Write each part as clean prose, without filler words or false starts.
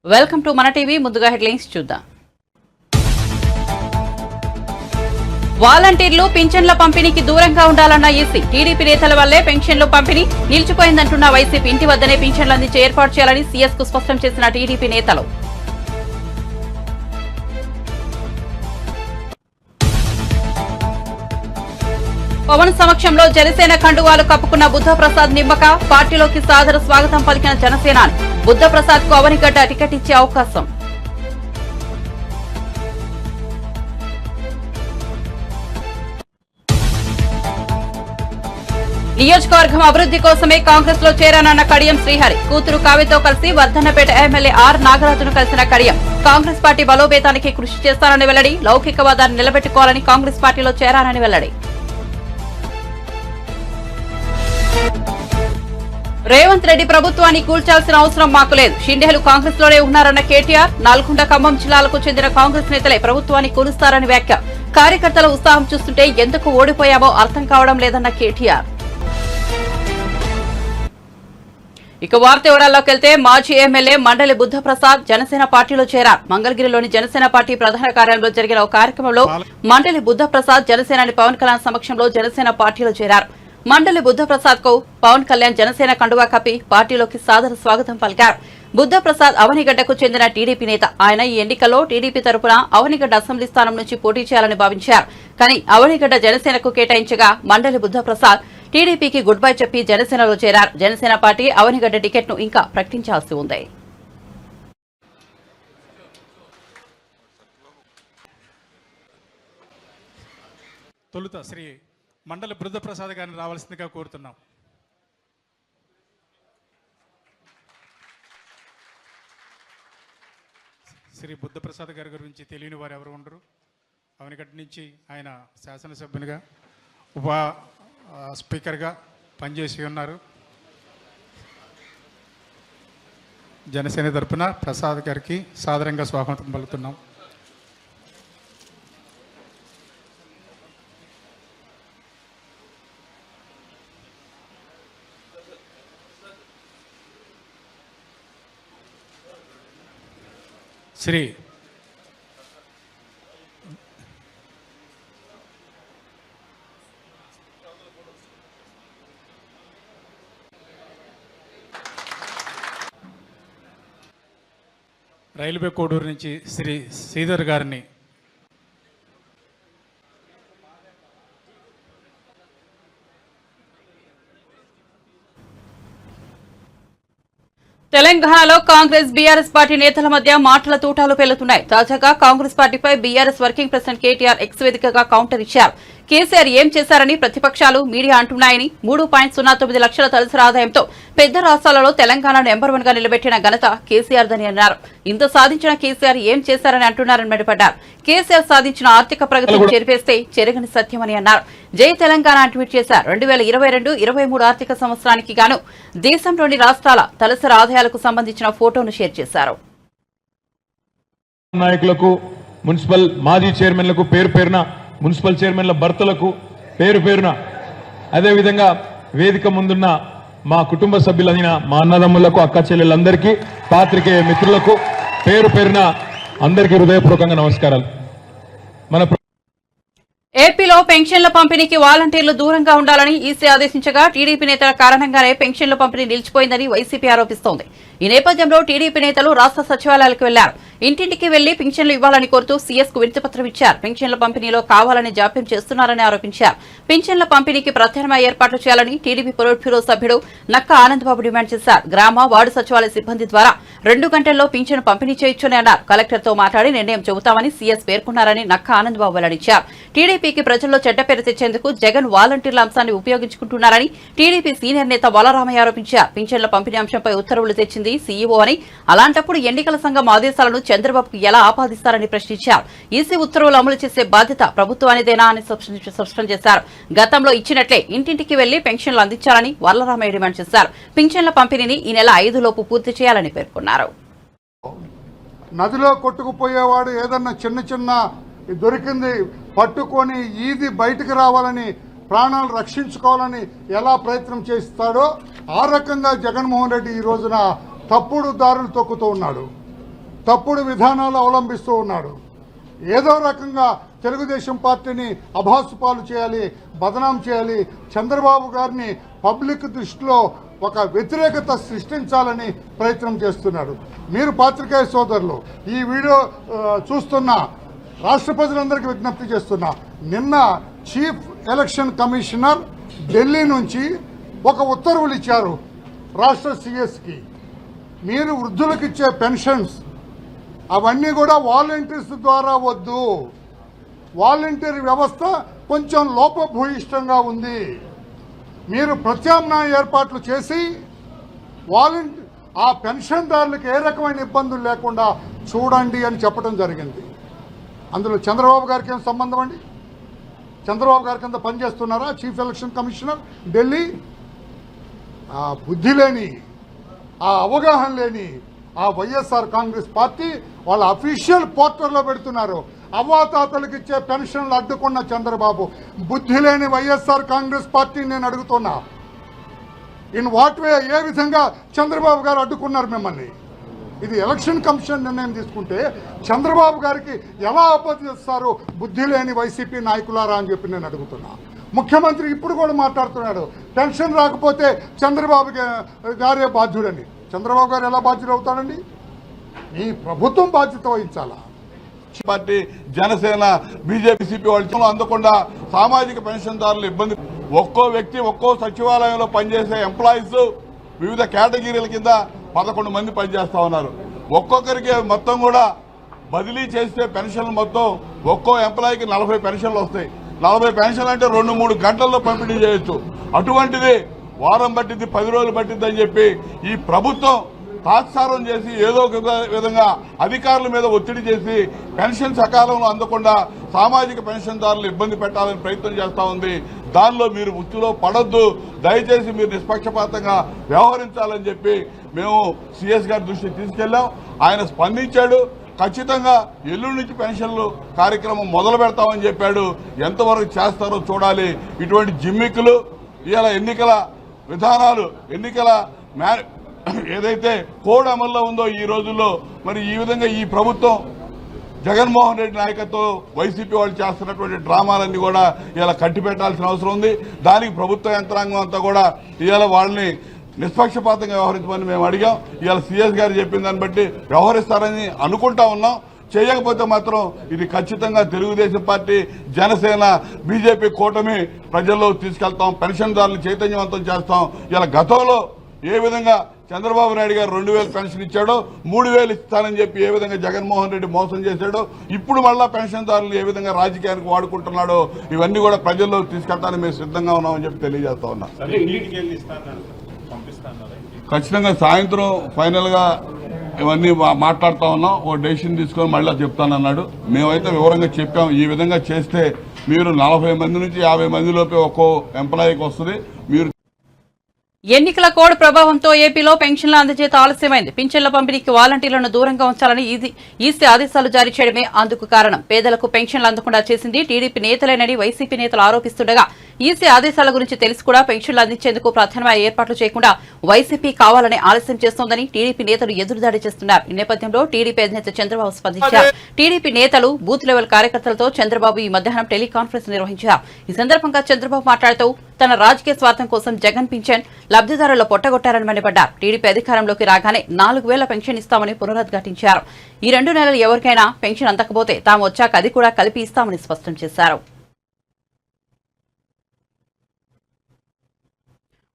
Welcome to మన TV. ముందుగా headlines చూద్దాం. వాలంటీర్లు పింఛన్ల పంపిణీకి దూరంగా ఉండాలన్న ఈసీ. టీడీపీ నేతల వల్లే పెన్షన్లు పంపిణీ నిలిచిపోయిందంటున్న వైసీపీ. ఇంటి వద్దనే పింఛన్లు అందించే ఏర్పాటు చేయాలని సీఎస్ కు స్పష్టం చేసిన టీడీపీ నేతలు. పవన్ సమక్షంలో జనసేన కండువాలు కప్పుకున్న బుద్ధప్రసాద్ నిమ్మక. పార్టీలోకి సాదర స్వాగతం పలికిన జనసేన. బుద్ధప్రసాద్ కు అవనిగడ్డ టికెట్ ఇచ్చే అవకాశం. నియోజకవర్గం అభివృద్ధి కోసమే కాంగ్రెస్ లో చేరానన్న కడియం శ్రీహరి. కూతురు కావ్యతో కలిసి వర్ధన్నపేట ఎమ్మెల్యే ఆర్ నాగరాజును కలిసిన కడియం. కాంగ్రెస్ పార్టీ బలోపేతానికి కృషి చేస్తానని వెల్లడి. లౌకికవాదాన్ని నిలబెట్టుకోవాలని కాంగ్రెస్ పార్టీలో చేరానని వెల్లడి. రేవంత్ రెడ్డి ప్రభుత్వాన్ని కూల్చాల్సిన అవసరం మాకు లేదు. షిండేలు కాంగ్రెస్ లోనే ఉన్నారన్న కేటీఆర్. నల్గొండ ఖమ్మం జిల్లాలకు చెందిన కాంగ్రెస్ నేతలే ప్రభుత్వాన్ని కూలుస్తారని వ్యాఖ్య. కార్యకర్తల ఉత్సాహం చూస్తుంటే ఎందుకు ఓడిపోయామో అర్థం కావడం లేదన్న కేటీఆర్. ఇక వార్త వివరాల్లోకి వెళ్తే మాజీ ఎమ్మెల్యే మండలి బుద్ధప్రసాద్ జనసేన పార్టీలో చేరారు. మంగళగిరిలోని జనసేన పార్టీ ప్రధాన కార్యాలయంలో జరిగిన ఒక కార్యక్రమంలో మండలి బుద్ధప్రసాద్ జనసేనాని పవన్ కళ్యాణ్ సమక్షంలో జనసేన పార్టీలో చేరారు. మండలి బుద్ధప్రసాద్ కు పవన్ కళ్యాణ్ జనసేన కండువా కప్పి పార్టీలోకి సాదర స్వాగతం పలికారు. బుద్ధప్రసాద్ అవనిగడ్డకు చెందిన టీడీపీ నేత. ఆయన ఈ ఎన్నికల్లో టీడీపీ తరపున అవనిగడ్డ అసెంబ్లీ స్థానం నుంచి పోటీ చేయాలని భావించారు. కానీ అవనిగడ్డ జనసేనకు కేటాయించగా మండలి బుద్ధప్రసాద్ టీడీపీకి గుడ్ బై చెప్పి జనసేనలో చేరారు. జనసేన పార్టీ అవనిగడ్డ టికెట్ ను ఇంకా ప్రకటించాల్సి ఉంది. తొలుత శ్రీ మండలి బుద్ధప్రసాద్ గారిని రావాల్సిందిగా కోరుతున్నాం. శ్రీ బుద్ధప్రసాద్ గారి గురించి తెలియని వారు ఎవరు ఉండరు. అవనిగడ్డ నుంచి ఆయన శాసనసభ్యునిగా ఉప స్పీకర్గా పనిచేసి ఉన్నారు. జనసేన తరపున ప్రసాద్ గారికి సాదరంగా స్వాగతం పలుకుతున్నాం. శ్రీ రైల్వే కోడూరు నుంచి శ్రీ శ్రీధర్ గారిని తెలంగాణలో కాంగ్రెస్ బీఆర్ఎస్ పార్టీ నేతల మధ్య మాటల తూటాలు పేలుతున్నాయి. తాజాగా కాంగ్రెస్ పార్టీపై BRS working president KTR X వేదికగా కౌంటర్ ఇచ్చారు. కేసీఆర్ ఏం చేశారని ప్రతిపక్షాలు మీడియా అంటున్నాయని, 3.09 లక్షల తలసరి ఆదాయంతో పెద్ద రాష్ట్రాలలో తెలంగాణ నెంబర్ 1 గా నిలబెట్టిన ఘనత కేసీఆర్దని అన్నారు. ఇంత సాధించిన కేసీఆర్ ఏం చేశారని అంటున్నారని మండిపడ్డారు. కేసీఆర్ సాధించిన ఆర్థిక ప్రగతిని చెరిపేస్తే చెరగని సత్యమని అన్నారు. జై తెలంగాణ ట్వీట్ చేశారు. 2022-23 ఆర్థిక సంవత్సరానికి గాను దేశంలోని రాష్ట్రాల తలసరి ఆదాయాలకు సంబంధించిన ఫోటోను షేర్ చేశారు. నాయకులకు, మున్సిపల్ మాజీ చైర్మన్లకు, పేరు పేరున మున్సిపల్ చైర్మన్ల భర్తలకు పేరు పేరున, అదేవిధంగా వేదిక ముందున్న మా కుటుంబ సభ్యులైన మా అన్నదమ్ములకు, అక్క చెల్లెలందరికీ, పాత్రికేయ మిత్రులకు పేరు పేరున అందరికీ హృదయపూర్వకంగా నమస్కారాలు. మన ఏపీలో పెన్షన్ల పంపిణీకి వాలంటీర్లు దూరంగా ఉండాలని ఈసీ ఆదేశించగా టీడీపీ నేతల కారణంగానే పెన్షన్ల పంపిణీ నిలిచిపోయిందని వైసీపీ ఆరోపిస్తోంది. ఈ నేపథ్యంలో టీడీపీ నేతలు రాష్ట్ర సచివాలయాలకు వెళ్లారు. ఇంటింటికి వెళ్లి పింఛన్లు ఇవ్వాలని కోరుతూ సీఎస్ కు వినతిపత్రం ఇచ్చారు. పింఛన్ల పంపిణీలో కావాలని జాప్యం చేస్తున్నారని ఆరోపించారు. పింఛన్ల పంపిణీకి ప్రత్యామ్నాయ ఏర్పాట్లు చేయాలని టీడీపీ పొలిట్ బ్యూరో సభ్యుడు నక్క ఆనందబాబు డిమాండ్ చేశారు. గ్రామ వార్డు సచివాలయ సిబ్బంది ద్వారా 2 గంటల్లో పింఛను పంపిణీ చేయొచ్చని అన్నారు. కలెక్టర్ తో మాట్లాడి నిర్ణయం చెబుతామని సీఎస్ పేర్కొన్నారని నక్క ఆనందబాబు వెల్లడించారు. టీడీపీకి ప్రజల్లో చెడ్డ పేరు తెచ్చేందుకు జగన్ వాలంటీర్ల అంశాన్ని ఉపయోగించుకుంటున్నారని టీడీపీ సీనియర్ నేత బాలరామయ్య ఆరోపించారు. పింఛన్ల పంపిణీ అంశంపై ఉత్తర్వులు తెచ్చింది సీఈఓ అని, అలాంటప్పుడు ఎన్నికల సంఘం ఆదేశాలను చంద్రబాబుకు ఎలా ఆపాదిస్తారని ప్రశ్నించారు. ఈసీ ఉత్తర్వులు అమలు చేసే బాధ్యత ప్రభుత్వానిదేనా అని స్పష్టం చేశారు. గతంలో ఇచ్చినట్లే ఇంటింటికి వెళ్లి పెన్షన్లు అందించాలని బాలరామయ్య డిమాండ్ చేశారు. పింఛన్ల పంపిణీని ఈ నెల 5 లోపు పూర్తి చేయాలని పేర్కొన్నారు. నదిలో కొట్టుకుపోయేవాడు ఏదన్నా చిన్న దొరికింది పట్టుకొని ఈది బయటకు రావాలని, ప్రాణాలు రక్షించుకోవాలని ఎలా ప్రయత్నం చేస్తాడో ఆ రకంగా జగన్మోహన్ రెడ్డి ఈ రోజున తప్పుడు దారులు తొక్కుతూ ఉన్నాడు. తప్పుడు విధానాలు అవలంబిస్తూ ఉన్నాడు. ఏదో రకంగా తెలుగుదేశం పార్టీని అభాసుపాలు చేయాలి, బదనాం చేయాలి, చంద్రబాబు గారిని పబ్లిక్ దృష్టిలో ఒక వ్యతిరేకత సృష్టించాలని ప్రయత్నం చేస్తున్నాడు. మీరు పాత్రికేయ సోదరులు ఈ వీడియో చూస్తున్న రాష్ట్ర ప్రజలందరికీ విజ్ఞప్తి చేస్తున్నా, నిన్న చీఫ్ ఎలక్షన్ కమిషనర్ ఢిల్లీ నుంచి ఒక ఉత్తర్వులు ఇచ్చారు రాష్ట్ర సిఎస్కి. మీరు వృద్ధులకు ఇచ్చే పెన్షన్స్ అవన్నీ కూడా వాలంటీర్స్ ద్వారా వద్దు, వాలంటీర్ వ్యవస్థ కొంచెం లోపభూయిష్టంగా ఉంది, మీరు ప్రత్యామ్నాయ ఏర్పాట్లు చేసి ఆ పెన్షన్దారులకు ఏ రకమైన ఇబ్బందులు లేకుండా చూడండి అని చెప్పడం జరిగింది. అందులో చంద్రబాబు గారికి ఏం సంబంధం అండి? చంద్రబాబు గారి కింద పనిచేస్తున్నారా చీఫ్ ఎలక్షన్ కమిషనర్ ఢిల్లీ? ఆ బుద్ధి లేని, ఆ అవగాహన లేని ఆ వైఎస్ఆర్ కాంగ్రెస్ పార్టీ వాళ్ళ అఫీషియల్ పోర్టల్లో పెడుతున్నారు. అవ్వాతాతలకు ఇచ్చే పెన్షన్లు అడ్డుకున్న చంద్రబాబు, బుద్ధి లేని వైఎస్ఆర్ కాంగ్రెస్ పార్టీని నేను అడుగుతున్నా, ఇన్ వాట్ వే, ఏ విధంగా చంద్రబాబు గారు అడ్డుకున్నారు మిమ్మల్ని? ఇది ఎలక్షన్ కమిషన్ నిర్ణయం తీసుకుంటే చంద్రబాబు గారికి ఎలా ఆపదిస్తారు బుద్ధి లేని వైసీపీ నాయకులారా అని చెప్పి నేను అడుగుతున్నా. ముఖ్యమంత్రి ఇప్పుడు కూడా మాట్లాడుతున్నాడు, పెన్షన్ రాకపోతే చంద్రబాబు గారే బాధ్యుడని. చంద్రబాబు గారు ఎలా బాధ్యుడు అవుతాడండి? ఈ ప్రభుత్వం బాధ్యత వహించాలా? పార్టీ జనసేన బీజేపీ సిపి వాళ్ళు అందకుండా సామాజిక పెన్షన్దారులు ఇబ్బంది. ఒక్కో వ్యక్తి ఒక్కో సచివాలయంలో పనిచేసే ఎంప్లాయీస్ వివిధ కేటగిరీల కింద 11 మంది పనిచేస్తా ఉన్నారు. ఒక్కొక్కరికి మొత్తం కూడా బదిలీ చేస్తే పెన్షన్లు మొత్తం ఒక్కో ఎంప్లాయీకి 40 పెన్షన్లు వస్తాయి. 40 పెన్షన్లు అంటే 2-3 గంటల్లో పంపిణీ చేయొచ్చు. అటువంటిది వారం పట్టింది, 10 రోజులు పట్టింది అని చెప్పి ఈ ప్రభుత్వం తాత్సారం చేసి ఏదో ఒక విధంగా అధికారుల మీద ఒత్తిడి చేసి పెన్షన్ సకాలంలో అందకుండా సామాజిక పెన్షన్దారులు ఇబ్బంది పెట్టాలని ప్రయత్నం చేస్తూ ఉంది. దానిలో మీరు వృత్తిలో పడొద్దు, దయచేసి మీరు నిష్పక్షపాతంగా వ్యవహరించాలని చెప్పి మేము సిఎస్ గారి దృష్టికి తీసుకెళ్లాం. ఆయన స్పందించాడు. ఖచ్చితంగా ఎల్లుండి నుంచి పెన్షన్లు కార్యక్రమం మొదలు పెడతామని చెప్పాడు. ఎంతవరకు చేస్తారో చూడాలి. ఇటువంటి జిమ్మిక్కులు, ఇవాళ ఎన్నికల విధానాలు, ఎన్నికల ఏదైతే కోడ్ అమల్లో ఉందో ఈ రోజుల్లో, మరి ఈ విధంగా ఈ ప్రభుత్వం జగన్మోహన్ రెడ్డి నాయకత్వం వైసీపీ వాళ్ళు చేస్తున్నటువంటి డ్రామాలన్నీ కూడా ఇలా కట్టిపెట్టాల్సిన అవసరం ఉంది. దానికి ప్రభుత్వ యంత్రాంగం అంతా కూడా ఇవాళ వాళ్ళని నిష్పక్షపాతంగా వ్యవహరించమని మేము అడిగాం. ఇవాళ సిఎస్ గారు చెప్పిన దాన్ని బట్టి వ్యవహరిస్తారని అనుకుంటా ఉన్నాం. చేయకపోతే మాత్రం ఇది ఖచ్చితంగా తెలుగుదేశం పార్టీ, జనసేన, బీజేపీ కూటమి ప్రజల్లో తీసుకెళ్తాం, పెన్షన్దారులు చైతన్యవంతం చేస్తాం. ఇలా గతంలో ఏ విధంగా చంద్రబాబు నాయుడు గారు 2000 పెన్షన్ ఇచ్చాడో 3000 ఇస్తానని చెప్పి ఏ విధంగా జగన్మోహన్ రెడ్డి మోసం చేశాడో, ఇప్పుడు మళ్ళా పెన్షన్దారులు ఏ విధంగా రాజకీయానికి వాడుకుంటున్నాడో, ఇవన్నీ కూడా ప్రజల్లో తీసుకెళ్తానికి మేము సిద్ధంగా ఉన్నామని చెప్పి తెలియజేస్తా ఉన్నాం. ఖచ్చితంగా సాయంత్రం ఫైనల్ గా ఇవన్నీ మాట్లాడుతా ఉన్నాం. ఓ డెసిషన్ తీసుకొని మళ్ళీ చెప్తానన్నాడు. మేమైతే వివరంగా చెప్పాం, ఈ విధంగా చేస్తే మీరు 40 మంది నుంచి 50 మంది లోపే ఒక్కో ఎంప్లాయీకి వస్తుంది. మీరు ఎన్నికల కోడ్ ప్రభావంతో ఏపీలో పెన్షన్ల అందజేత ఆలస్యమైంది. పింఛన్ల పంపిణీకి వాలంటీర్లను దూరంగా ఉంచాలని ఈసీ ఆదేశాలు జారీ చేయడమే అందుకు కారణం. పేదలకు పెన్షన్లు అందకుండా చేసింది టీడీపీ నేతలేనని వైసీపీ నేతలు ఆరోపిస్తుండగా, ఈసీ ఆదేశాల గురించి తెలిసి కూడా పెన్షన్లు అందించేందుకు ప్రధానమైన ఏర్పాట్లు చేయకుండా వైసీపీ కావాలని ఆలస్యం చేస్తోందని టీడీపీ నేతలు ఎదురుదాడి చేస్తున్నారు. ఈ నేపథ్యంలో టీడీపీ అధినేత చంద్రబాబు స్పందించారు. టీడీపీ నేతలు, బూత్ లెవెల్ కార్యకర్తలతో చంద్రబాబు ఈ మధ్యాహ్నం టెలికాన్ఫరెన్స్ నిర్వహించారు. ఈ సందర్భంగా చంద్రబాబు మాట్లాడుతూ తన రాజకీయ స్వార్థం కోసం జగన్ పింఛన్ లబ్దిదారుల్లో పొట్టగొట్టారని మండిపడ్డారు. టీడీపీ అధికారంలోకి రాగానే 4000 పెన్షన్ ఇస్తామని పునరుద్ఘాటించారు. ఈ 2 నెలలు ఎవరికైనా పెన్షన్ అందకపోతే తాము వచ్చాక అది కూడా కలిపి ఇస్తామని స్పష్టం చేశారు.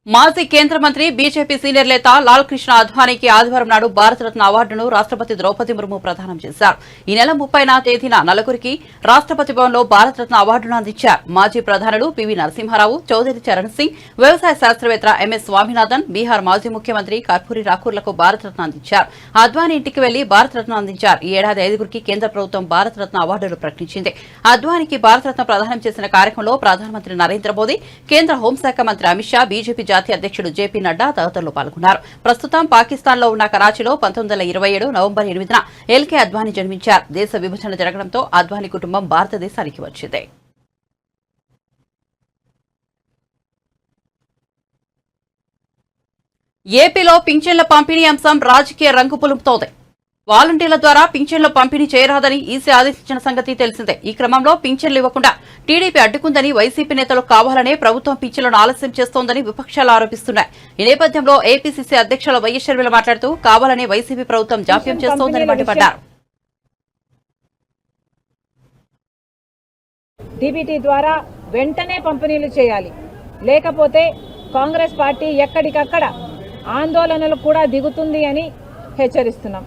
మాజీ కేంద్ర మంత్రి బీజేపీ సీనియర్ నేత లాల్ కృష్ణ అద్వానీకి ఆదివారం నాడు భారతరత్న అవార్డును రాష్ట్రపతి ద్రౌపది ముర్ము ప్రదానం చేశారు. ఈ నెల 30వ తేదీన నలుగురికి రాష్ట్రపతి భవన్లో భారతరత్న అవార్డును అందించారు. మాజీ ప్రధానులు పివి నరసింహారావు, చౌదరి చరణ్ సింగ్, వ్యవసాయ శాస్త్రవేత్త ఎంఎస్ స్వామినాథన్, బీహార్ మాజీ ముఖ్యమంత్రి కర్పూరి రాకూర్లకు భారతరత్న అందించారు. అద్వానీ ఇంటికి వెళ్లి భారతరత్న అందించారు. ఈ ఏడాది 5గురికి కేంద్ర ప్రభుత్వం భారతరత్న అవార్డులు ప్రకటించింది. అద్వానీకి భారతరత్న ప్రదానం చేసిన కార్యక్రమంలో ప్రధానమంత్రి నరేంద్ర మోదీ, కేంద్ర హోంశాఖ మంత్రి అమిత్ షా, బీజేపీ జాతీయ అధ్యక్షుడు జేపీ నడ్డా తదితరులు పాల్గొన్నారు. ప్రస్తుతం పాకిస్తాన్లో ఉన్న కరాచీలో 1927 నవంబర్ 8న ఎల్కే అద్వానీ జన్మించారు. దేశ విభజన జరగడంతో అద్వానీ కుటుంబం భారతదేశానికి వచ్చింది. ఏపీలో పింఛన్ల పంపిణీ అంశం రాజకీయ రంగు పులుపుతోంది. వాలంటీర్ల ద్వారా పింఛన్ల పంపిణీ చేయరాదని ఈసీ ఆదేశించిన సంగతి తెలిసిందే. ఈ క్రమంలో పింఛన్లు ఇవ్వకుండా టీడీపీ అడ్డుకుందని వైసీపీ నేతలు కావాలనే ప్రభుత్వం పింఛన్లను ఆలస్యం చేస్తోందని విపక్షాలు ఆరోపిస్తున్నాయి. ఈ నేపథ్యంలో ఏపీసీసీ అధ్యక్షులు వైఎస్ షర్మిల మాట్లాడుతూ కావాలనే వైసీపీ ప్రభుత్వం జాప్యం చేస్తోందని మండిపడ్డారు. డీబీటీ ద్వారా వెంటనే పంపిణీలు చేయాలి, లేకపోతే కాంగ్రెస్ పార్టీ ఎక్కడికక్కడ ఆందోళనలు కూడా దిగుతుంది అని హెచ్చరిస్తున్నాం.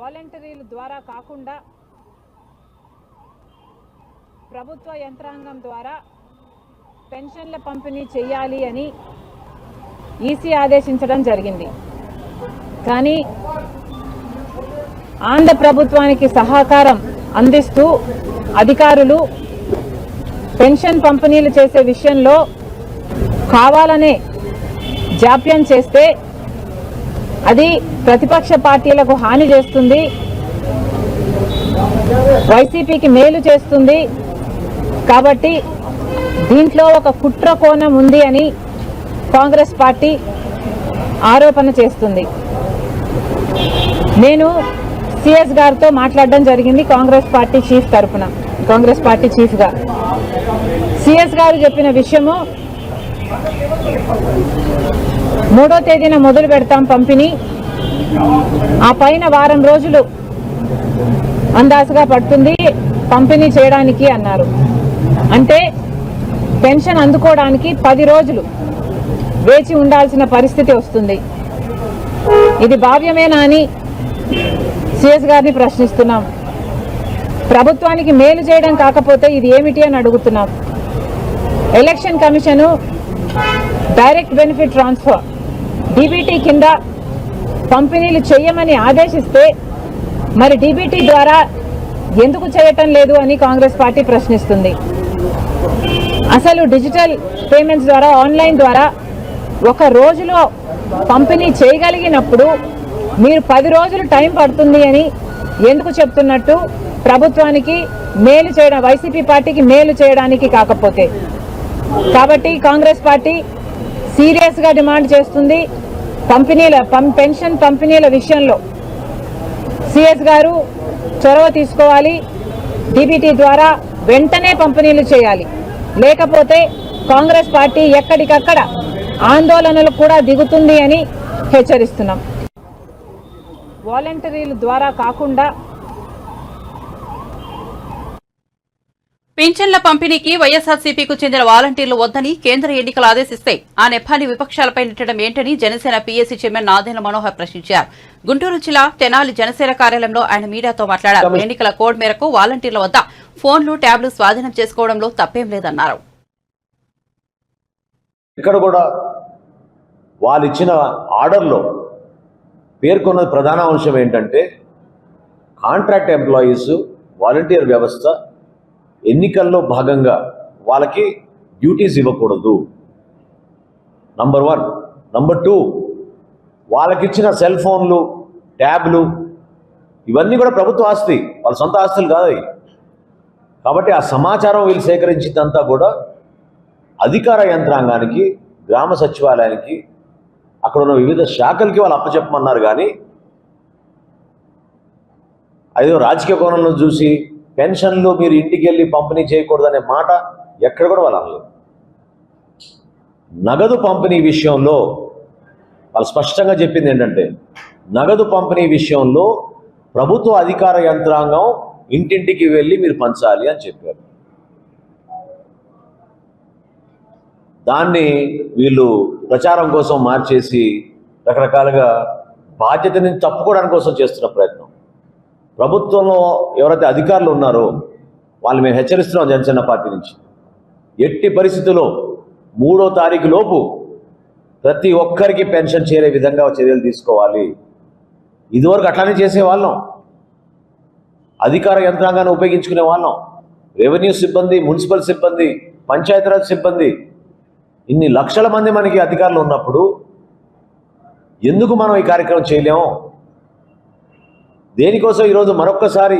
వాలంటీర్ల ద్వారా కాకుండా ప్రభుత్వ యంత్రాంగం ద్వారా పెన్షన్ల పంపిణీ చేయాలి అని ఈసీ ఆదేశించడం జరిగింది. కానీ ఆంధ్ర ప్రభుత్వానికి సహకారం అందిస్తూ అధికారులు పెన్షన్ పంపిణీలు చేసే విషయంలో కావాలనే జాప్యం చేస్తే అది ప్రతిపక్ష పార్టీలకు హాని చేస్తుంది, వైసీపీకి మేలు చేస్తుంది. కాబట్టి దీంట్లో ఒక కుట్ర కోణం ఉంది అని కాంగ్రెస్ పార్టీ ఆరోపణ చేస్తుంది. నేను సిఎస్ గారితో మాట్లాడడం జరిగింది కాంగ్రెస్ పార్టీ చీఫ్ తరఫున, కాంగ్రెస్ పార్టీ చీఫ్గా. సిఎస్ గారు చెప్పిన విషయము 3వ తేదీన మొదలు పెడతాం పంపిణీ, ఆ పైన వారం రోజులు అందాజుగా పడుతుంది పంపిణీ చేయడానికి అన్నారు. అంటే పెన్షన్ అందుకోవడానికి 10 రోజులు వేచి ఉండాల్సిన పరిస్థితి వస్తుంది. ఇది భావ్యమేనా అని సిఎస్ గారిని ప్రశ్నిస్తున్నాం. ప్రభుత్వానికి మేలు చేయడం కాకపోతే ఇది ఏమిటి అని అడుగుతున్నాం. Election commission direct benefit transfer DBT కింద పంపిణీలు చేయమని ఆదేశిస్తే మరి డీబీటీ ద్వారా ఎందుకు చేయటం లేదు అని కాంగ్రెస్ పార్టీ ప్రశ్నిస్తుంది. అసలు డిజిటల్ పేమెంట్స్ ద్వారా ఆన్లైన్ ద్వారా ఒక రోజులో పంపిణీ చేయగలిగినప్పుడు మీరు 10 రోజులు టైం పడుతుంది అని ఎందుకు చెప్తున్నట్టు? ప్రభుత్వానికి మేలు చేయడం, వైసీపీ పార్టీకి మేలు చేయడానికి కాకపోతే. కాబట్టి కాంగ్రెస్ పార్టీ సీరియస్గా డిమాండ్ చేస్తుంది పెన్షన్ పంపిణీల విషయంలో సిఎస్ గారు చొరవ తీసుకోవాలి, డీబీటీ ద్వారా వెంటనే పంపిణీలు చేయాలి, లేకపోతే కాంగ్రెస్ పార్టీ ఎక్కడికక్కడ ఆందోళనలు కూడా దిగుతుంది అని హెచ్చరిస్తున్నాం. వాలంటీర్ల ద్వారా కాకుండా పింఛన్ల పంపిణీకి వైఎస్ఆర్సీపీకు చెందిన వాలంటీర్లు వద్దని కేంద్ర ఎన్నికలు ఆదేశిస్తే ఆ నెపాన్ని విపక్షాలపై నెట్టడం ఏంటని జనసేన పీఏసీ చైర్మన్ నాదెండ్ల మనోహర్ ప్రశ్నించారు. గుంటూరు జిల్లా తెనాలి జనసేన కార్యాలయంలో ఆయన మీడియాతో మాట్లాడారు. ఎన్నికల కోడ్ మేరకు వాలంటీర్ల వద్ద ఫోన్లు, ట్యాబ్లు స్వాధీనం చేసుకోవడంలో తప్పేం లేదన్నారు. ఇక్కడ కూడా వాళ్ళు ఇచ్చిన ఆర్డర్లో పేర్కొన్న ప్రధాన అంశం ఏంటంటే కాంట్రాక్ట్ ఎంప్లాయీస్, వాలంటీర్ వ్యవస్థ ఎన్నికల్లో భాగంగా వాళ్ళకి డ్యూటీస్ ఇవ్వకూడదు. నంబర్ 1. నంబర్ 2, వాళ్ళకిచ్చిన సెల్ ఫోన్లు, ట్యాబ్లు ఇవన్నీ కూడా ప్రభుత్వ ఆస్తి, వాళ్ళ సొంత ఆస్తులు కాదు. కాబట్టి ఆ సమాచారం వీళ్ళు సేకరించిందంతా కూడా అధికార యంత్రాంగానికి, గ్రామ సచివాలయానికి, అక్కడ ఉన్న వివిధ శాఖలకి వాళ్ళు అప్పచెప్పమన్నారు. కానీ అదేదో రాజకీయ కోణంలో చూసి పెన్షన్లు మీరు ఇంటికి వెళ్ళి పంపిణీ చేయకూడదనే మాట ఎక్కడ కూడా వాళ్ళు అనలేదు. నగదు పంపిణీ విషయంలో వాళ్ళు స్పష్టంగా చెప్పింది ఏంటంటే నగదు పంపిణీ విషయంలో ప్రభుత్వ అధికార యంత్రాంగం ఇంటింటికి వెళ్ళి మీరు పంచాలి అని చెప్పారు. దాన్ని వీళ్ళు ప్రచారం కోసం మార్చేసి రకరకాలుగా బాధ్యతని తప్పుకోవడానికి కోసం చేస్తున్న ప్రయత్నం. ప్రభుత్వంలో ఎవరైతే అధికారులు ఉన్నారో వాళ్ళు మేము హెచ్చరిస్తున్నాం జనసేన పార్టీ నుంచి, ఎట్టి పరిస్థితుల్లో 3వ తారీఖు లోపు ప్రతి ఒక్కరికి పెన్షన్ చేరే విధంగా చర్యలు తీసుకోవాలి. ఇదివరకు అట్లానే చేసేవాళ్ళం, అధికార యంత్రాంగాన్ని ఉపయోగించుకునే వాళ్ళం. రెవెన్యూ సిబ్బంది, మున్సిపల్ సిబ్బంది, పంచాయతీరాజ్ సిబ్బంది, ఇన్ని లక్షల మంది మనకి అధికారులు ఉన్నప్పుడు ఎందుకు మనం ఈ కార్యక్రమం చేయలేము? దేనికోసం ఈరోజు మరొక్కసారి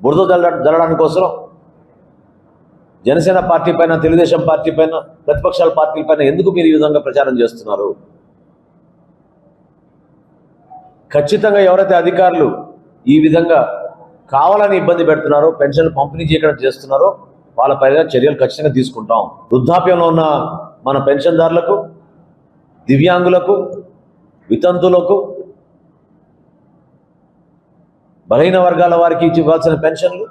బురద జల్లడానికి కోసం జనసేన పార్టీ పైన, తెలుగుదేశం పార్టీ పైన, ప్రతిపక్షాల పార్టీల పైన ఎందుకు మీరు ఈ విధంగా ప్రచారం చేస్తున్నారు? ఖచ్చితంగా ఎవరైతే అధికారులు ఈ విధంగా కావాలని ఇబ్బంది పెడుతున్నారో, పెన్షన్లు పంపిణీ చేయకుండా చేస్తున్నారో వాళ్ళ పైన చర్యలు ఖచ్చితంగా తీసుకుంటాం. వృద్ధాప్యంలో ఉన్న మన పెన్షన్దారులకు, దివ్యాంగులకు, వితంతులకు, బలహీన వర్గాల వారికి ఇవ్వాల్సిన పెన్షన్లు,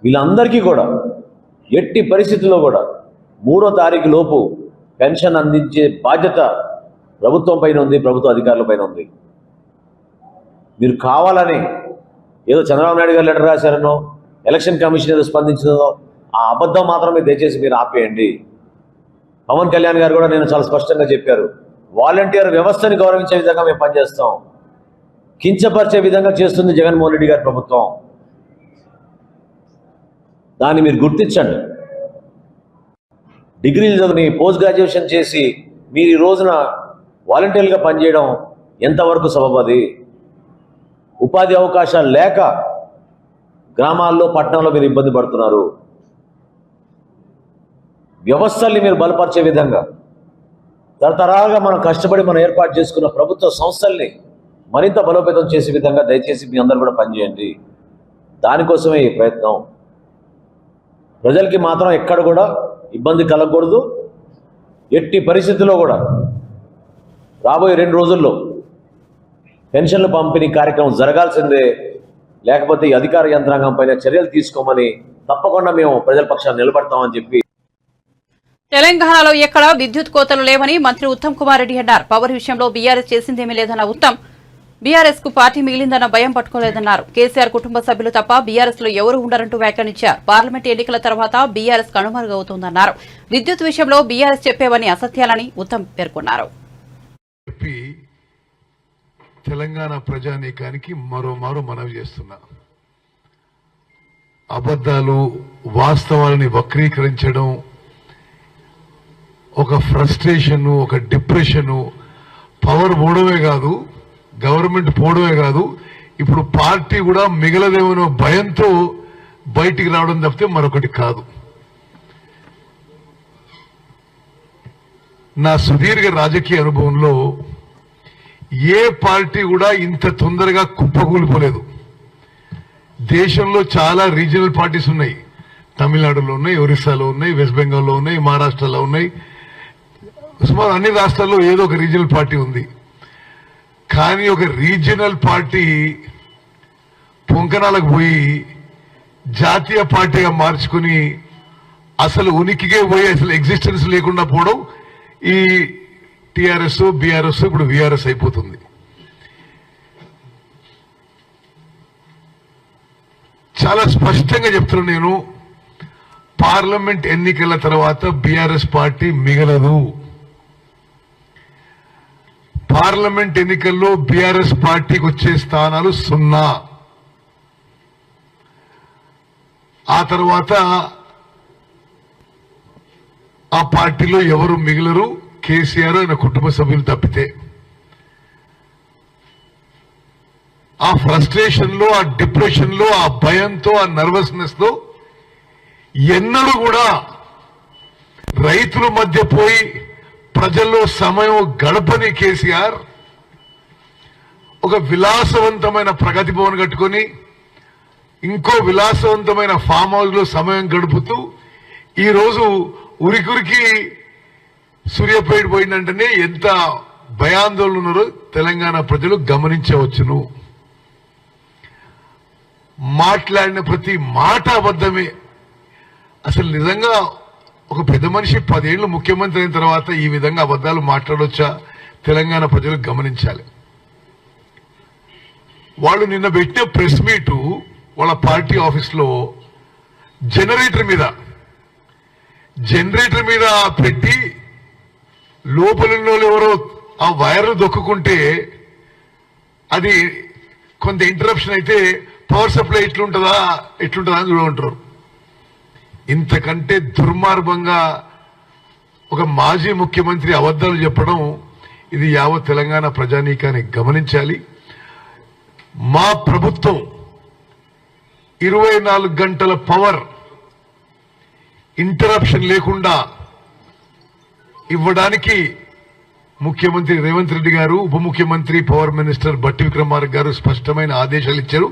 వీళ్ళందరికీ కూడా ఎట్టి పరిస్థితుల్లో కూడా 3వ తారీఖు లోపు పెన్షన్ అందించే బాధ్యత ప్రభుత్వం పైన ఉంది, ప్రభుత్వ అధికారుల పైన ఉంది. మీరు కావాలని ఏదో చంద్రబాబు నాయుడు గారు లెటర్ రాశారనో, ఎలక్షన్ కమిషన్ ఏదో స్పందించిందో ఆ అబద్ధం మాత్రమే దయచేసి మీరు ఆపేయండి. పవన్ కళ్యాణ్ గారు కూడా నేను చాలా స్పష్టంగా చెప్పారు, వాలంటీర్ వ్యవస్థని గౌరవించే విధంగా మేము పనిచేస్తాం. కించపరిచే విధంగా చేస్తుంది జగన్మోహన్ రెడ్డి గారి ప్రభుత్వం. దాన్ని మీరు గుర్తించండి. డిగ్రీలు చదివి పోస్ట్ గ్రాడ్యుయేషన్ చేసి మీరు ఈ రోజున వాలంటీర్లుగా పనిచేయడం ఎంతవరకు సబబది? ఉపాధి అవకాశాలు లేక గ్రామాల్లో, పట్టణంలో మీరు ఇబ్బంది పడుతున్నారు. వ్యవస్థల్ని మీరు బలపరిచే విధంగా తరతరాలుగా మనం కష్టపడి మనం ఏర్పాటు చేసుకున్న ప్రభుత్వ సంస్థల్ని మరింత బలోపేతం చేసే విధంగా దయచేసి మీ అందరూ కూడా పనిచేయండి. దానికోసమే ఈ ప్రయత్నం. ప్రజలకి మాత్రం ఎక్కడ కూడా ఇబ్బంది కలగకూడదు. ఎట్టి పరిస్థితుల్లో కూడా రాబోయే 2 రోజుల్లో పెన్షన్ల పంపిణీ కార్యక్రమం జరగాల్సిందే. లేకపోతే ఈ అధికార యంత్రాంగం పైన చర్యలు తీసుకోమని తప్పకుండా మేము ప్రజల పక్షాన్ని నిలబడతామని చెప్పి. తెలంగాణలో ఎక్కడా విద్యుత్ కోతలు లేవని మంత్రి ఉత్తమ్ కుమార్ రెడ్డి అన్నారు. పవర్ విషయంలో బీఆర్ఎస్ చేసిందేమీ లేదన్న ఉత్తమ్, బీఆర్ఎస్ కు పార్టీ మిగిలిందన్న భయం పట్టుకోలేదన్నారు. కేసీఆర్ కుటుంబ సభ్యులు తప్ప బీఆర్ఎస్ లో ఎవరు ఉండరంటూ వ్యాఖ్యానించారు. పార్లమెంట్ ఎన్నికల తర్వాత బీఆర్ఎస్ కనుమరుగవుతోందన్నారు. విద్యుత్ విషయంలో బీఆర్ఎస్ చెప్పేవని అసత్యాలని ఉత్తమ్ పేర్కొన్నారు. తెలంగాణ ప్రజానీకానికి మరోమారు మనవి చేస్తున్నా, అబద్ధాలు, వాస్తవాలని వక్రీకరించడం, ఒక ఫ్రస్ట్రేషన్, ఒక డిప్రెషను, పవర్ పోవడమే కాదు, గవర్నమెంట్ పోవడమే కాదు, ఇప్పుడు పార్టీ కూడా మిగలదేమో భయంతో బయటికి రావడం తప్పితే మరొకటి కాదు. నా సుదీర్ఘ రాజకీయ అనుభవంలో ఏ పార్టీ కూడా ఇంత తొందరగా కుప్పకూలిపోలేదు. దేశంలో చాలా రీజనల్ పార్టీస్ ఉన్నాయి. తమిళనాడులో ఉన్నాయి, ఒరిస్సాలో ఉన్నాయి, వెస్ట్ బెంగాల్లో ఉన్నాయి, మహారాష్ట్రలో ఉన్నాయి. సుమారు అన్ని రాష్ట్రాల్లో ఏదో ఒక రీజనల్ పార్టీ ఉంది. కానీ ఒక రీజనల్ పార్టీ పొంకనాలకు పోయి జాతీయ పార్టీగా మార్చుకుని అసలు ఉనికికే పోయి అసలు ఎగ్జిస్టెన్స్ లేకుండా పోవడం ఈ టీఆర్ఎస్, బీఆర్ఎస్, ఇప్పుడు వీఆర్ఎస్ అయిపోతుంది. చాలా స్పష్టంగా చెప్తున్నాను నేను, పార్లమెంట్ ఎన్నికల తర్వాత బీఆర్ఎస్ పార్టీ మిగలదు. పార్లమెంట్ ఎన్నికల్లో బీఆర్ఎస్ పార్టీకి వచ్చే స్థానాలు 0. ఆ తర్వాత ఆ పార్టీలో ఎవరు మిగలరు, కేసీఆర్ ఆయన కుటుంబ సభ్యులు తప్పితే. ఆ ఫ్రస్ట్రేషన్ లో, ఆ డిప్రెషన్ లో, ఆ భయంతో, ఆ నర్వస్నెస్ తో ఎన్నడూ కూడా రైతుల మధ్య పోయి ప్రజల్లో సమయం గడపని కేసీఆర్ ఒక విలాసవంతమైన ప్రగతి భవన్ కట్టుకొని ఇంకో విలాసవంతమైన ఫామ్ హౌస్ లో సమయం గడుపుతూ ఈరోజు ఉరికురికి సూర్యాపేట పోయిందంటేనే ఎంత భయాందోళన ఉన్నారో తెలంగాణ ప్రజలు గమనించవచ్చును. మాట్లాడిన ప్రతి మాట అబద్ధమే. అసలు నిజంగా ఒక పెద్ద మనిషి 10 ఏళ్లు ముఖ్యమంత్రి అయిన తర్వాత ఈ విధంగా అబద్ధాలు మాట్లాడొచ్చా? తెలంగాణ ప్రజలు గమనించాలి. వాళ్ళు నిన్న పెట్టిన ప్రెస్ మీటు వాళ్ళ పార్టీ ఆఫీస్లో జనరేటర్ మీద పెట్టి లోపల ఎవరో ఆ వైర్లు దొక్కుంటే అది కొంత ఇంటరప్షన్ అయితే పవర్ సప్లై ఎట్లుంటుందా అని చూడంటారు. ఇంతకంటే దుర్మార్గంగా ఒక మాజీ ముఖ్యమంత్రి అబద్ధాలు చెప్పడం, ఇది యావత్ తెలంగాణ ప్రజానీకాన్ని గమనించాలి. మా ప్రభుత్వం 24 గంటల పవర్ ఇంటరప్షన్ లేకుండా ఇవ్వడానికి ముఖ్యమంత్రి రేవంత్ రెడ్డి గారు, ఉప ముఖ్యమంత్రి పవర్ మినిస్టర్ బట్టి విక్రమార్క గారు స్పష్టమైన ఆదేశాలు ఇచ్చారు.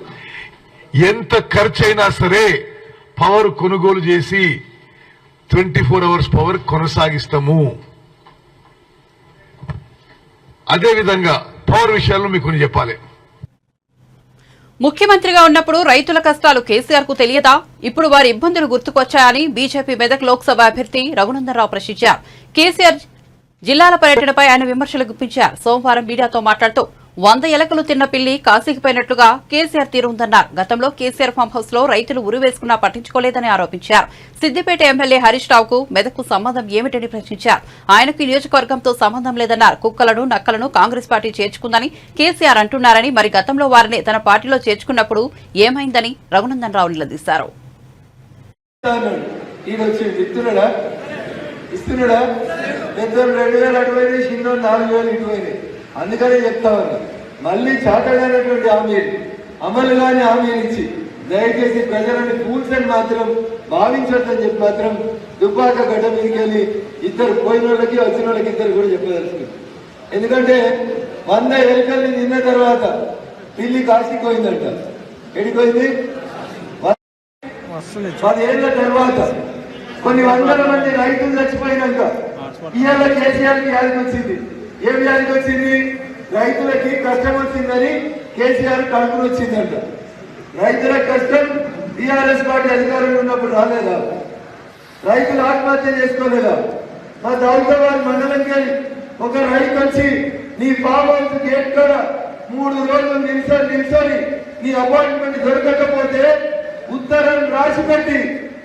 ఎంత ఖర్చైనా సరే పవర్ కొనుగోలు చేసి 24 అవర్స్ పవర్ కొనసాగిస్తాము. అదేవిధంగా పవర్ విషయాల్లో మీకు కొన్ని చెప్పాలి. ముఖ్యమంత్రిగా ఉన్నప్పుడు రైతుల కష్టాలు కేసీఆర్ కు తెలియదా? ఇప్పుడు వారి ఇబ్బందులు గుర్తుకొచ్చాయని బీజేపీ మెదక్ లోక్సభ అభ్యర్థి రఘునందన్ రావు ప్రశ్నించారు. కేసీఆర్ జిల్లాల పర్యటనపై ఆయన విమర్శలు గుప్పించారు. సోమవారం మీడియాతో మాట్లాడుతూ 100 ఎలకలు తిన్న పిల్లి కాశీకి పోయినట్లుగా కేసీఆర్ తీరు ఉందన్నారు. గతంలో కేసీఆర్ ఫామ్ హౌస్ లో రైతులు ఉరివేసుకున్నా పట్టించుకోలేదని ఆరోపించారు. సిద్దిపేట ఎమ్మెల్యే హరీష్ రావుకు మెదక్కు సంబంధం ఏమిటని ప్రశ్నించారు. ఆయనకు ఈ నియోజకవర్గంతో సంబంధం లేదన్నారు. కుక్కలను నక్కలను కాంగ్రెస్ పార్టీ చేర్చుకుందని కేసీఆర్ అంటున్నారని, మరి గతంలో వారిని తన పార్టీలో చేర్చుకున్నప్పుడు ఏమైందని రఘునందన్ రావు నిలదీశారు. అందుకనే చెప్తా ఉన్నా, మళ్ళీ చాటగానటువంటి హామీలు అమలు కాని హామీలు ఇచ్చి దయచేసి ప్రజలను ఫూల్స్ అని మాత్రం భావించొద్దని చెప్పి మాత్రం దుబ్బాక గడ్డ మీదకి వెళ్ళి ఇద్దరు పోయిన వాళ్ళకి వచ్చిన వాళ్ళకి ఇద్దరు కూడా చెప్పదలుచుకుంది. ఎందుకంటే 100 ఎలుకల్ని తిన్న తర్వాత పిల్లి కాశీకి పోయిందంట. ఎడిపోయింది? 10 ఏళ్ల తర్వాత కొన్ని వందల మంది రైతులు చచ్చిపోయినాక ఇవాళ కేసీఆర్కి వ్యాధికి వచ్చింది. ఏం వ్యాధికి వచ్చింది? రైతులకి కష్టం వచ్చిందని కేసీఆర్ కడుపును వచ్చిందంట. రైతుల కష్టం టీఆర్ఎస్ పార్టీ అధికారంలో ఉన్నప్పుడు రాలేదా? రైతులు ఆత్మహత్య చేసుకోలేదా? మా దౌలతాబాద్ మండలంకి ఒక రైతు వచ్చి నీ ఫామ్ హౌస్ గేట్ కూడా 3 రోజులు నిల్చొని నీ అపాయింట్మెంట్ దొరకకపోతే ఉత్తరం రాసి పెట్టి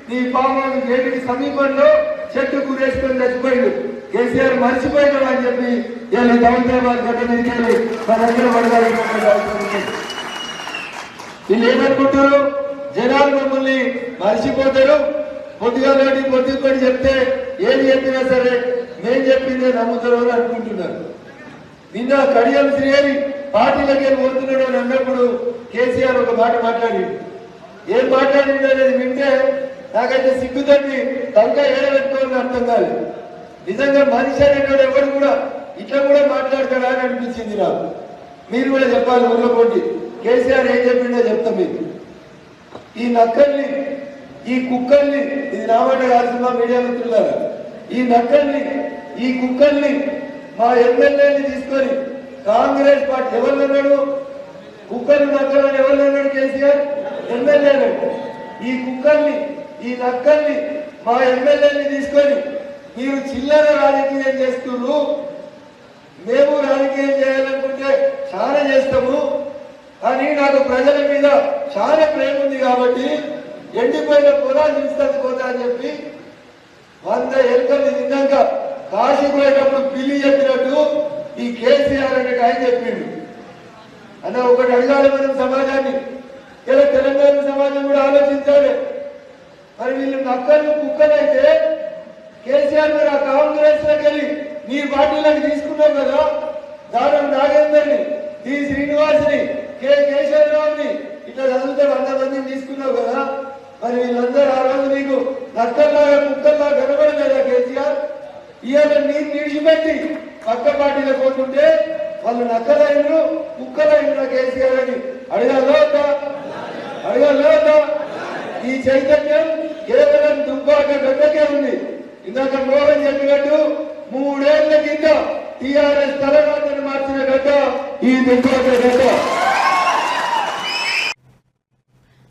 నీ ఫామ్ హౌస్ గేటుకి సమీపంలో చెట్టు కూరేసుకొని చచ్చిపోయిండు. కేసీఆర్ మర్చిపోయినాడు అని చెప్పి ఇలా దౌలతాబాద్ గడ్డ మీదకి మా దగ్గర పడగాలి. వీళ్ళు ఏమనుకుంటారు? జనాలు మమ్మల్ని మర్చిపోతారు. పొద్దుకొని చెప్తే ఏది చెప్పినా సరే నేను చెప్పిందే నమ్ముతారు అని అనుకుంటున్నారు. నిన్న కడియం శ్రీహరి పార్టీలకి పోతున్నాడు అని అన్నప్పుడు కేసీఆర్ ఒక మాట మాట్లాడిండు. ఏం మాట్లాడిండు అనేది వింటే నాకైతే సిగ్గుతోటి తలకా ఏడబెట్టుకోవాలని అర్థం కాదు. నిజంగా మనిషి అనేవాడు ఎవరు కూడా ఇట్లా కూడా మాట్లాడతాడా అని అనిపించింది నాకు. మీరు కూడా చెప్పాలి ఊళ్ళో పోటీ. కేసీఆర్ ఏం చెప్పిండో చెప్తా మీకు. ఈ నక్కల్ని, ఈ కుక్కల్ని, ఇది నా మాట కాల్సిందా మీడియా మిత్రులారా, ఈ నక్కల్ని, ఈ కుక్కల్ని మా ఎమ్మెల్యేని తీసుకొని కాంగ్రెస్ పార్టీ ఎవరిన్నాడు? కుక్కలు నక్కలని ఎవరిన్నాడు? కేసీఆర్ ఎమ్మెల్యేలు. ఈ కుక్కల్ని, ఈ నక్కల్ని మా ఎమ్మెల్యేని తీసుకొని మీరు చిల్లర రాజకీయం చేస్తున్నారు. మేము రాజకీయం చేయాలనుకుంటే చాలా చేస్తాము, కానీ నాకు ప్రజల మీద చాలా ప్రేమ ఉంది కాబట్టి ఎండిపోయిన పొలాలు తీసుకొచ్చిపోతా అని చెప్పి 100 ఎలుకలు తిన్నాక కాశీకి పోయేటప్పుడు పిల్లి చెప్పినట్టు ఈ కేసీఆర్ అనే ఆయన చెప్పిండు. అన్న ఒకటి అడగాలి మనం సమాజాన్ని. ఇలా తెలంగాణ సమాజం కూడా ఆలోచించాలి. మరి వీళ్ళు నక్కలు కుక్కలైతే కేసీఆర్ మీరు ఆ కాంగ్రెస్ లోకి వెళ్ళి నీ పార్టీలోకి తీసుకున్నావు కదా, దానం నాగేందర్ని, డి శ్రీనివాస్ని, కె కేశవరావుని, ఇట్లా చదివితే 100 మందిని తీసుకున్నావు కదా. మరి వీళ్ళందరూ ఆ రోజు నీకు నక్కల్లాగా కుక్కల్లాగా కనబడలేదా కేసీఆర్? ఇవాళ నీరు నిడిచిపెట్టి పక్క పార్టీలో పోతుంటే వాళ్ళు నక్కలైనరు కుక్కలైనరా కేసీఆర్ అని అడగాలవుతా? ఈ చైతన్యం కేవలం దుబ్బాక గడ్డకే ఉంది. ఇందాక మోహన్ చెప్పినట్టు 3 ఏళ్ల కింద టీఆర్ఎస్ తలరాతను మార్చిన గడ్డ ఈ దుబ్బాక గడ్డ.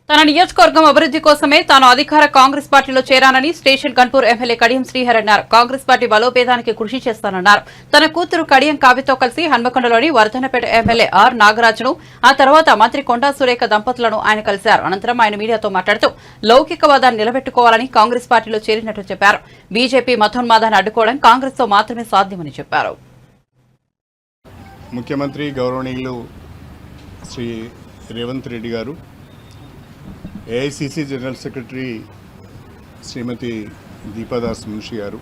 తన నియోజకవర్గం అభివృద్ధి కోసమే తాను అధికార కాంగ్రెస్ పార్టీలో చేరానని స్టేషన్ కన్పూర్ ఎమ్మెల్యే కడియం శ్రీహరి అన్నారు. కాంగ్రెస్ పార్టీ బలోపేతానికి కృషి చేస్తానన్నారు. తన కూతురు కడియం కావ్యతో కలిసి హన్మకొండలోని వర్ధనపేట ఎమ్మెల్యే ఆర్ నాగరాజును, ఆ తర్వాత మంత్రి కొండా సురేఖ దంపతులను ఆయన కలిశారు. అనంతరం ఆయన మీడియాతో మాట్లాడుతూ లౌకికవాదాన్ని నిలబెట్టుకోవాలని కాంగ్రెస్ పార్టీలో చేరినట్టు చెప్పారు. బీజేపీ మతోన్మాదాన్ని అడ్డుకోవడం కాంగ్రెస్ తో మాత్రమే సాధ్యమని చెప్పారు. ముఖ్యమంత్రి గౌరవనీయులు శ్రీ రేవంత్ రెడ్డి గారు, ఏఐసిసి జనరల్ సెక్రటరీ శ్రీమతి దీపాదాస్ మున్షి గారు,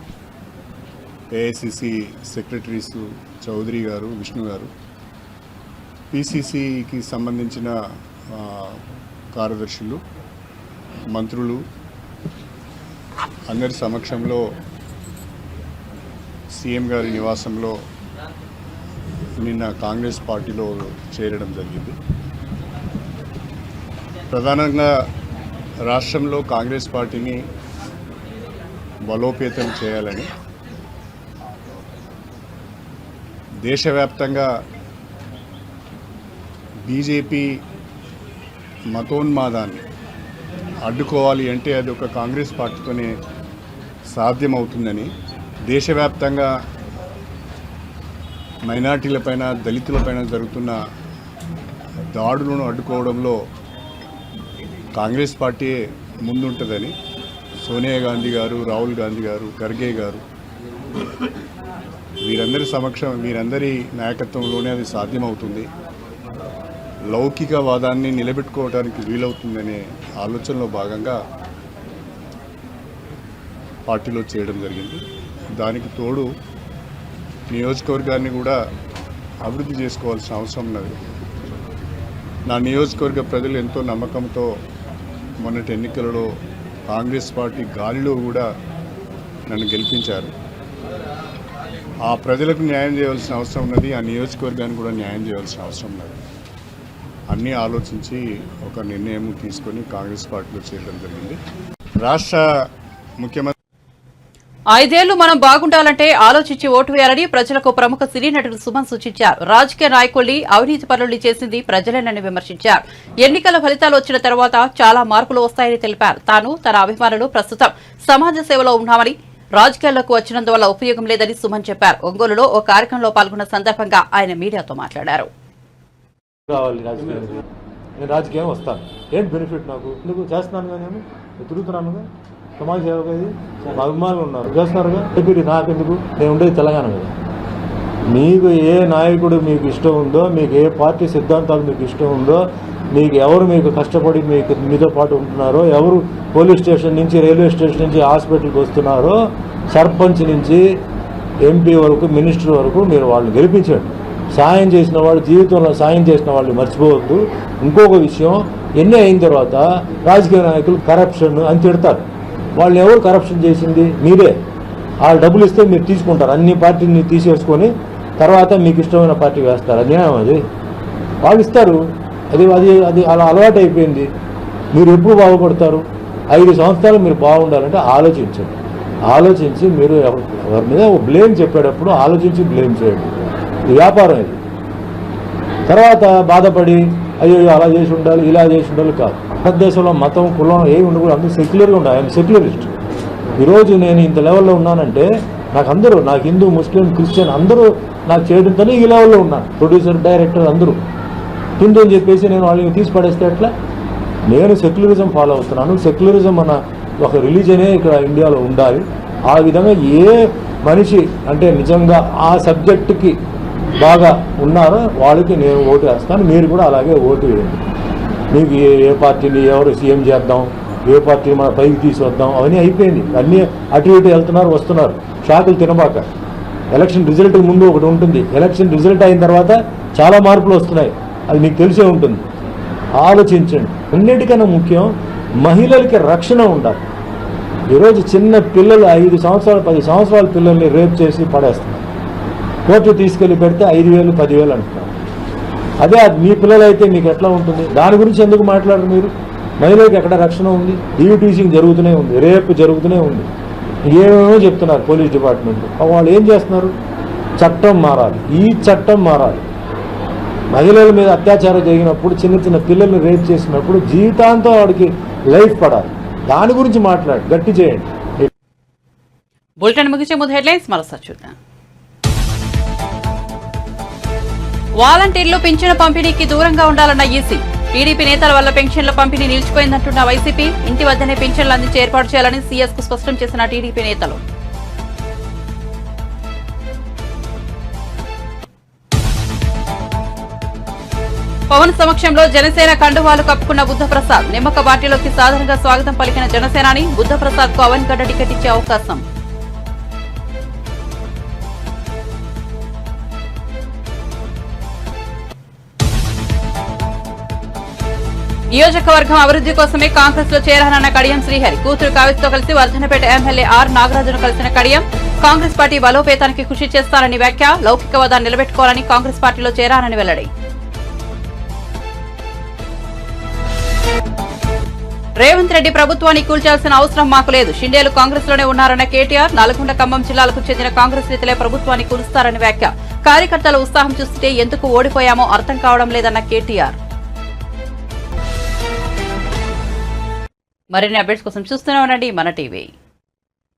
ఏఐసిసి సెక్రటరీస్ చౌదరి గారు, విష్ణు గారు, పిసిసికి సంబంధించిన కార్యదర్శులు, మంత్రులు అందరి సమక్షంలో సీఎం గారి నివాసంలో నిన్న కాంగ్రెస్ పార్టీలో చేరడం జరిగింది. ప్రధానంగా రాష్ట్రంలో కాంగ్రెస్ పార్టీని బలోపేతం చేయాలని దేశవ్యాప్తంగా బీజేపీ మతోన్మాదాన్ని అడ్డుకోవాలి అంటే అది ఒక కాంగ్రెస్ పార్టీతోనే సాధ్యమవుతుందని దేశవ్యాప్తంగా మైనార్టీలపైన దళితులపైన జరుగుతున్న దాడులను అడ్డుకోవడంలో కాంగ్రెస్ పార్టీ ముందుంటుందని సోనియా గాంధీ గారు, రాహుల్ గాంధీ గారు, ఖర్గే గారు వీరందరి నాయకత్వంలోనే అది సాధ్యమవుతుంది, లౌకికవాదాన్ని నిలబెట్టుకోవడానికి వీలవుతుందనే ఆలోచనలో భాగంగా పార్టీలో చేయడం జరిగింది. దానికి తోడు నియోజకవర్గాన్ని కూడా అభివృద్ధి చేసుకోవాల్సిన అవసరం ఉన్నది. నా నియోజకవర్గ ప్రజలు ఎంతో నమ్మకంతో మొన్నటి ఎన్నికలలో కాంగ్రెస్ పార్టీ గాలిలో కూడా నన్ను గెలిపించారు. ఆ ప్రజలకు న్యాయం చేయవలసిన అవసరం ఉన్నది, ఆ నియోజకవర్గానికి కూడా న్యాయం చేయవలసిన అవసరం ఉన్నది. అన్నీ ఆలోచించి ఒక నిర్ణయం తీసుకొని కాంగ్రెస్ పార్టీలో చేరడం జరిగింది. రాష్ట్ర ముఖ్యమంత్రి 5 ఏళ్లు మనం బాగుండాలంటే ఆలోచించి ఓటు వేయాలని ప్రజలకు ప్రముఖ సినీ నటుడు సుమన్ సూచించారు. రాజకీయ నాయకుల్ని అవినీతి పనులు చేసింది ప్రజలేనని విమర్శించారు. ఎన్నికల ఫలితాలు వచ్చిన తర్వాత చాలా మార్పులు వస్తాయని తెలిపారు. తాను తన అభిమానులు ప్రస్తుతం సమాజ సేవలో ఉన్నామని, రాజకీయాల్లోకి వచ్చినందువల్ల ఉపయోగం లేదని సుమన్ చెప్పారు. ఒంగోలులో ఓ కార్యక్రమంలో పాల్గొన్న సందర్భంగా ఆయన మీడియాతో మాట్లాడారు. రాజకీయం వస్తాను, ఏంటి బెనిఫిట్ నాకు? ఎందుకు చేస్తున్నాను కానీ నేను తిరుగుతున్నానుగా, సమాజ సేవగా ఇది మా అభిమానులు ఉన్నారు చేస్తున్నారుగా. చెప్పి నాకెందుకు, నేను ఉండేది తెలంగాణ కదా. మీకు ఏ నాయకుడు మీకు ఇష్టం ఉందో, మీకు ఏ పార్టీ సిద్ధాంతాలు మీకు ఇష్టం ఉందో, మీకు కష్టపడి మీతో పాటు ఉంటున్నారో, ఎవరు పోలీస్ స్టేషన్ నుంచి, రైల్వే స్టేషన్ నుంచి హాస్పిటల్కి వస్తున్నారో, సర్పంచ్ నుంచి ఎంపీ వరకు, మినిస్టర్ వరకు మీరు వాళ్ళని గెలిపించండి. సాయం చేసిన వాళ్ళు, జీవితంలో సాయం చేసిన వాళ్ళు మర్చిపోవద్దు. ఇంకొక విషయం, ఎన్ని అయిన తర్వాత రాజకీయ నాయకులు కరప్షన్ అని తిడతారు. వాళ్ళు ఎవరు కరప్షన్ చేసింది? మీరే. వాళ్ళు డబ్బులు ఇస్తే మీరు తీసుకుంటారు, అన్ని పార్టీని తీసేసుకొని తర్వాత మీకు ఇష్టమైన పార్టీ వేస్తారు. అన్యాయం అది. వాళ్ళు ఇస్తారు, అది అది అది అలా అలవాటు అయిపోయింది. మీరు ఎప్పుడు బాగుపడతారు? 5 సంవత్సరాలు మీరు బాగుండాలంటే ఆలోచించండి. ఆలోచించి మీరు ఎవరి మీద బ్లేమ్ చెప్పేటప్పుడు ఆలోచించి బ్లేమ్ చేయండి. ఇది వ్యాపారం. ఇది తర్వాత బాధపడి అయ్యో అలా చేసి ఉండాలి, ఇలా చేసి ఉండాలి కాదు. భారతదేశంలో మతం, కులం ఏమి ఉండకూడదు, అందరూ సెక్యులర్గా ఉండాలి. I'm secularist. ఈరోజు నేను ఇంత లెవెల్లో ఉన్నానంటే నాకు హిందూ, ముస్లిం, క్రిస్టియన్ అందరూ నాకు చేయడంతోనే ఈ లెవెల్లో ఉన్నాను. ప్రొడ్యూసర్, డైరెక్టర్ అందరూ హిందూ అని చెప్పేసి నేను వాళ్ళని తీసి పడేస్తే ఎట్లా? నేను సెక్యులరిజం ఫాలో అవుతున్నాను. సెక్యులరిజం అన్న ఒక రిలీజనే ఇక్కడ ఇండియాలో ఉండాలి. ఆ విధంగా ఏ మనిషి అంటే నిజంగా ఆ సబ్జెక్టుకి బాగా ఉన్నారో వాళ్ళకి నేను ఓటు వేస్తాను. మీరు కూడా అలాగే ఓటు వేయండి. మీకు ఏ పార్టీని ఎవరు సీఎం చేద్దాం, ఏ పార్టీని మన పైకి తీసుకొద్దాం, అవన్నీ అయిపోయింది. అన్నీ అటు ఇటు వెళ్తున్నారు, వస్తున్నారు. షాకులు తినబాక. ఎలక్షన్ రిజల్ట్ ముందు ఒకటి ఉంటుంది, ఎలక్షన్ రిజల్ట్ అయిన తర్వాత చాలా మార్పులు వస్తున్నాయి. అది మీకు తెలిసే ఉంటుంది. ఆలోచించండి. అన్నిటికన్నా ముఖ్యం మహిళలకి రక్షణ ఉండాలి. ఈరోజు చిన్న పిల్లలు 5 సంవత్సరాలు 10 సంవత్సరాల పిల్లల్ని రేప్ చేసి పడేస్తున్నారు. కోర్టు తీసుకెళ్ళి పెడితే 5,000 10,000 అంటున్నారు. అదే మీ పిల్లలైతే మీకు ఎట్లా ఉంటుంది? దాని గురించి ఎందుకు మాట్లాడరు మీరు? మహిళలకు ఎక్కడ రక్షణ ఉంది? టీచింగ్ జరుగుతూనే ఉంది, రేపు జరుగుతూనే ఉంది. ఏమేమో చెప్తున్నారు పోలీస్ డిపార్ట్మెంట్. వాళ్ళు ఏం చేస్తున్నారు? చట్టం మారాలి. ఈ చట్టం మారాలి. మహిళల మీద అత్యాచారం జరిగినప్పుడు, చిన్న చిన్న పిల్లల్ని రేప్ చేసినప్పుడు జీవితాంతం వాడికి లైఫ్ పడాలి. దాని గురించి మాట్లాడి గట్టి చేయండి. బులెటిన్ ముగించే ముందు హెడ్లైన్స్ మరోసారి చూద్దాం. వాలంటీర్లు పింఛను పంపిణీకి దూరంగా ఉండాలన్న ఈసీ. టీడీపీ నేతల వల్ల పెన్షన్ల పంపిణీ నిలిచిపోయిందంటున్న వైసీపీ. ఇంటి వద్దనే పెన్షన్లు అందించి ఏర్పాటు చేయాలని సీఎస్ కు స్పష్టం చేసిన టీడీపీ నేతలు. పవన్ సమక్షంలో జనసేన కండువాలు కప్పుకున్న బుద్ధప్రసాద్. నిమ్మక పార్టీలోకి సాధారణంగా స్వాగతం పలికిన జనసేనాని. బుద్ధప్రసాద్ కు అవన్గడ్డ టికెట్ ఇచ్చే అవకాశం. నియోజకవర్గం అభివృద్ధి కోసమే కాంగ్రెస్ లో చేరానన్న కడియం శ్రీహరి. కూతురు కావిత్తో కలిసి వర్ధనపేట ఎమ్మెల్యే ఆర్ నాగరాజును కలిసిన కడియం. కాంగ్రెస్ పార్టీ బలోపేతానికి కృషి చేస్తారని వ్యాఖ్య. లౌకికవాదాన్ని నిలబెట్టుకోవాలని కాంగ్రెస్ పార్టీలో చేరానని వెల్లడి. రేవంత్ రెడ్డి ప్రభుత్వాన్ని కూల్చాల్సిన అవసరం మాకు లేదు. షిండేలు కాంగ్రెస్ లోనే ఉన్నారన్న కేటీఆర్. నల్గొండ, ఖమ్మం జిల్లాలకు చెందిన కాంగ్రెస్ నేతలే ప్రభుత్వాన్ని కూలుస్తారని వ్యాఖ్య. కార్యకర్తల ఉత్సాహం చూస్తుంటే ఎందుకు ఓడిపోయామో అర్థం కావడం లేదన్న కేటీఆర్. మరిన్ని అప్డేట్స్ కోసం చూస్తూనే ఉండండి మన టీవీ.